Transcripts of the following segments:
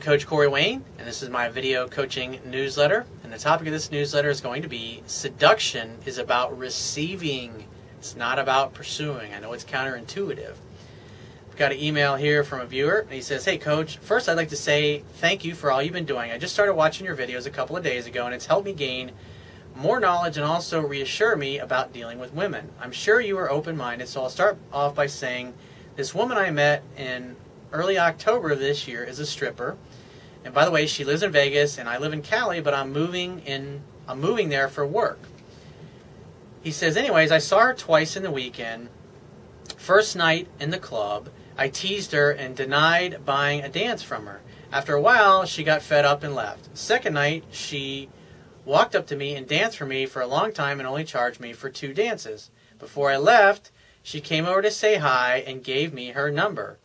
Coach Corey Wayne, and this is my video coaching newsletter. And the topic of this newsletter is going to be seduction is about receiving. It's not about pursuing. I know it's counterintuitive. I've got an email here from a viewer, and he says, "Hey Coach, first I'd like to say thank you for all you've been doing. I just started watching your videos a couple of days ago, and it's helped me gain more knowledge and also reassure me about dealing with women. I'm sure you are open-minded, so I'll start off by saying this woman I met in early October of this year is a stripper. And by the way, she lives in Vegas and I live in Cali, but I'm moving there for work." He says, anyways, I saw her twice in the weekend. First night in the club, I teased her and denied buying a dance from her. After a while, she got fed up and left. Second night, she walked up to me and danced for me for a long time and only charged me for 2 dances. Before I left, she came over to say hi and gave me her number.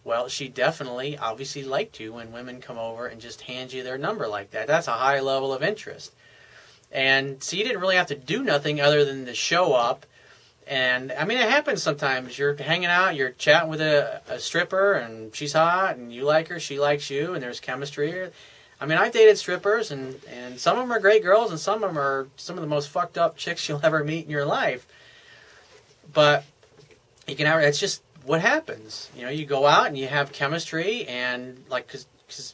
Well, she definitely, obviously liked you when women come over and just hand you their number like that. That's a high level of interest. And so you didn't really have to do nothing other than to show up. And, I mean, it happens sometimes. You're hanging out, you're chatting with a stripper, and she's hot, and you like her, she likes you, and there's chemistry. I mean, I've dated strippers, and some of them are great girls, and some of them are some of the most fucked up chicks you'll ever meet in your life. But you can have, it's just what happens. You know, you go out and you have chemistry, and like, because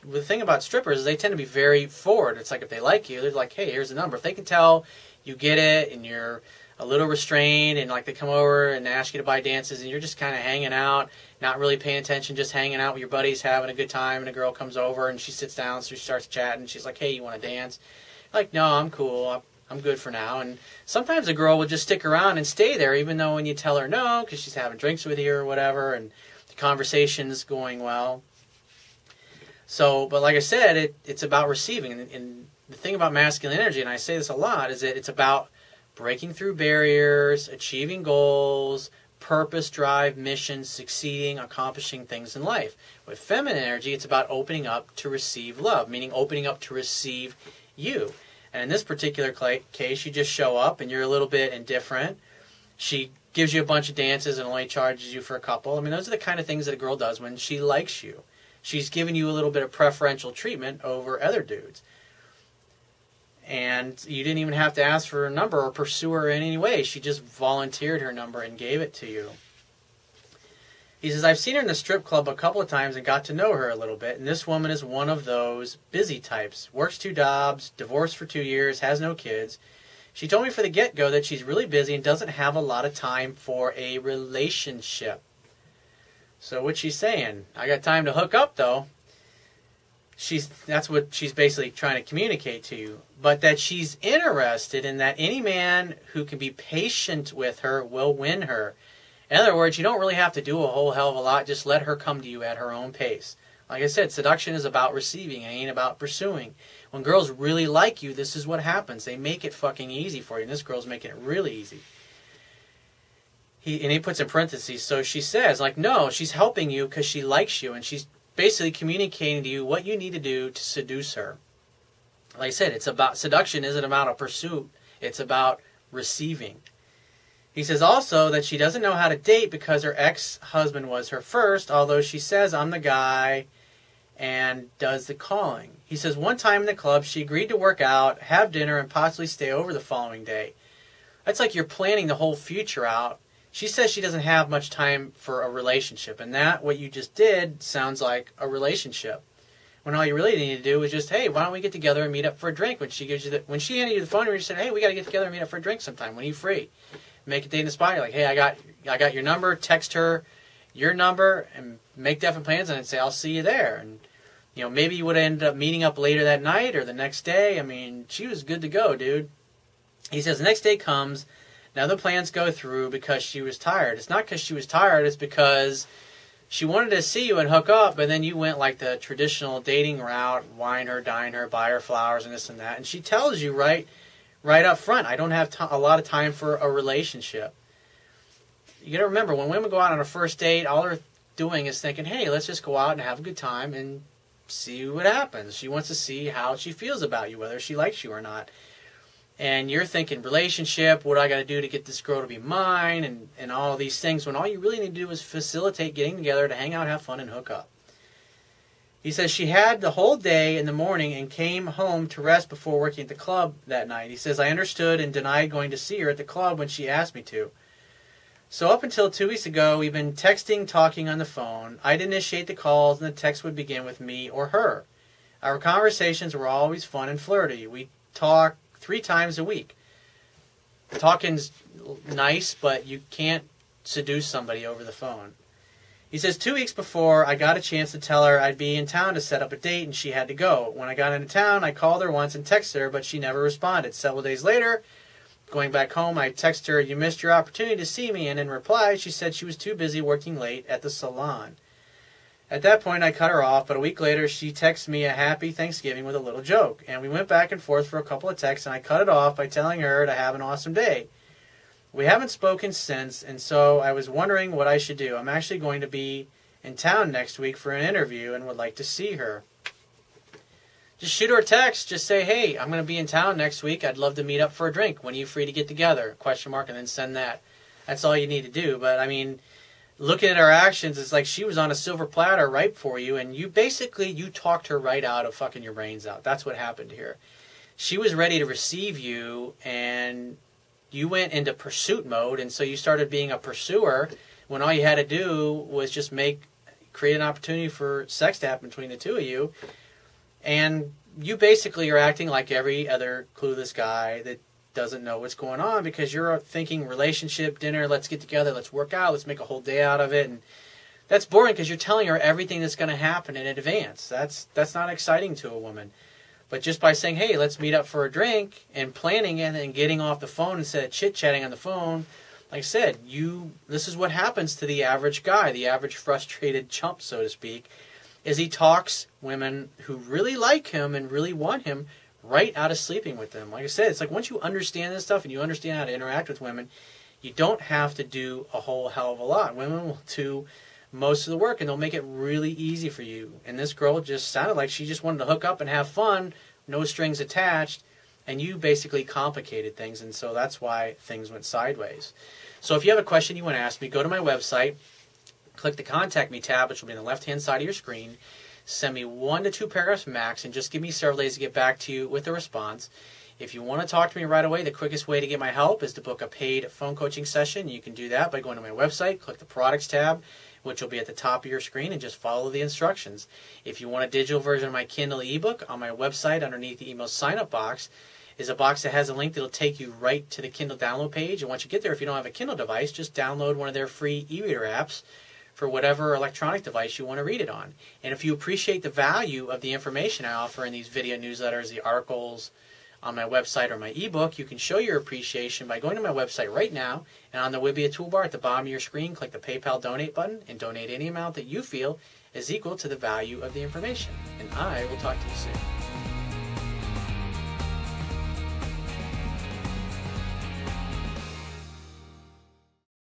the thing about strippers is they tend to be very forward. It's like if they like you, they're like, hey, here's the number. If they can tell you get it and you're a little restrained and like they come over and ask you to buy dances and you're just kind of hanging out, not really paying attention, just hanging out with your buddies, having a good time, and a girl comes over and she sits down, so she starts chatting. She's like, hey, you want to dance? Like, no, I'm cool. I'm good for now. And sometimes a girl will just stick around and stay there even though when you tell her no because she's having drinks with you or whatever and the conversation's going well. So, but like I said, it's about receiving. And the thing about masculine energy, and I say this a lot, is that it's about breaking through barriers, achieving goals, purpose, drive, mission, succeeding, accomplishing things in life. With feminine energy, it's about opening up to receive love, meaning opening up to receive you. And in this particular case, you just show up and you're a little bit indifferent. She gives you a bunch of dances and only charges you for a couple. I mean, those are the kind of things that a girl does when she likes you. She's giving you a little bit of preferential treatment over other dudes. And you didn't even have to ask for her number or pursue her in any way. She just volunteered her number and gave it to you. He says, I've seen her in the strip club a couple of times and got to know her a little bit. And this woman is one of those busy types. Works 2 jobs, divorced for 2 years, has no kids. She told me for the get-go that she's really busy and doesn't have a lot of time for a relationship. So what's she saying? I got time to hook up, though. That's what she's basically trying to communicate to you. But that she's interested in that any man who can be patient with her will win her. In other words, you don't really have to do a whole hell of a lot. Just let her come to you at her own pace. Like I said, seduction is about receiving. It ain't about pursuing. When girls really like you, this is what happens. They make it fucking easy for you. And this girl's making it really easy. He puts in parentheses, so she says, like, no, she's helping you because she likes you. And she's basically communicating to you what you need to do to seduce her. Like I said, it's about seduction isn't about a pursuit. It's about receiving. He says also that she doesn't know how to date because her ex-husband was her first, although she says, I'm the guy, and does the calling. He says one time in the club, she agreed to work out, have dinner, and possibly stay over the following day. That's like you're planning the whole future out. She says she doesn't have much time for a relationship, and that, what you just did, sounds like a relationship. When all you really need to do is just, hey, why don't we get together and meet up for a drink? When she handed you the phone, you just said, hey, we got to get together and meet up for a drink sometime. When are you free? Make a date in the spot. You're like, hey, I got your number. Text her your number and make definite plans and say, I'll see you there. And you know, maybe you would have ended up meeting up later that night or the next day. I mean, she was good to go, dude. He says the next day comes. Now the plans go through because she was tired. It's not because she was tired. It's because she wanted to see you and hook up, but then you went like the traditional dating route, wine her, dine her, buy her flowers and this and that. And she tells you right up front, I don't have a lot of time for a relationship. You got to remember, when women go out on a first date, all they're doing is thinking, hey, let's just go out and have a good time and see what happens. She wants to see how she feels about you, whether she likes you or not. And you're thinking relationship, what do I got to do to get this girl to be mine, and all these things, when all you really need to do is facilitate getting together to hang out, have fun, and hook up. He says she had the whole day in the morning and came home to rest before working at the club that night. He says, I understood and denied going to see her at the club when she asked me to. So up until 2 weeks ago, we've been texting, talking on the phone. I'd initiate the calls and the text would begin with me or her. Our conversations were always fun and flirty. We talk 3 times a week. Talking's nice, but you can't seduce somebody over the phone. He says 2 weeks before, I got a chance to tell her I'd be in town to set up a date and she had to go. When I got into town, I called her once and texted her, but she never responded. Several days later, going back home, I texted her, you missed your opportunity to see me, and in reply, she said she was too busy working late at the salon. At that point, I cut her off, but a week later, she texted me a happy Thanksgiving with a little joke, and we went back and forth for a couple of texts, and I cut it off by telling her to have an awesome day. We haven't spoken since, and so I was wondering what I should do. I'm actually going to be in town next week for an interview and would like to see her. Just shoot her a text. Just say, hey, I'm going to be in town next week. I'd love to meet up for a drink. When are you free to get together? ? And then send that. That's all you need to do. But, I mean, looking at her actions, it's like she was on a silver platter right for you, and you talked her right out of fucking your brains out. That's what happened here. She was ready to receive you, and you went into pursuit mode, and so you started being a pursuer when all you had to do was just create an opportunity for sex to happen between the two of you. And you basically are acting like every other clueless guy that doesn't know what's going on, because you're thinking relationship, dinner, let's get together, let's work out, let's make a whole day out of it. And that's boring because you're telling her everything that's going to happen in advance. That's not exciting to a woman. But just by saying, hey, let's meet up for a drink, and planning it and getting off the phone instead of chit-chatting on the phone, like I said, this is what happens to the average guy, the average frustrated chump, so to speak, is he talks women who really like him and really want him right out of sleeping with them. Like I said, it's like once you understand this stuff and you understand how to interact with women, you don't have to do a whole hell of a lot. Women will do most of the work, and they'll make it really easy for you. And this girl just sounded like she just wanted to hook up and have fun, no strings attached, and you basically complicated things, and so that's why things went sideways. So if you have a question you want to ask me, go to my website, click the Contact Me tab, which will be on the left-hand side of your screen. Send me 1 to 2 paragraphs max, and just give me several days to get back to you with a response. If you want to talk to me right away, the quickest way to get my help is to book a paid phone coaching session. You can do that by going to my website, click the Products tab, which will be at the top of your screen, and just follow the instructions. If you want a digital version of my Kindle ebook, on my website, underneath the email sign-up box, is a box that has a link that will take you right to the Kindle download page. And once you get there, if you don't have a Kindle device, just download one of their free e-reader apps for whatever electronic device you want to read it on. And if you appreciate the value of the information I offer in these video newsletters, the articles on my website or my ebook, you can show your appreciation by going to my website right now, and on there will be a toolbar at the bottom of your screen. Click the PayPal donate button and donate any amount that you feel is equal to the value of the information. And I will talk to you soon.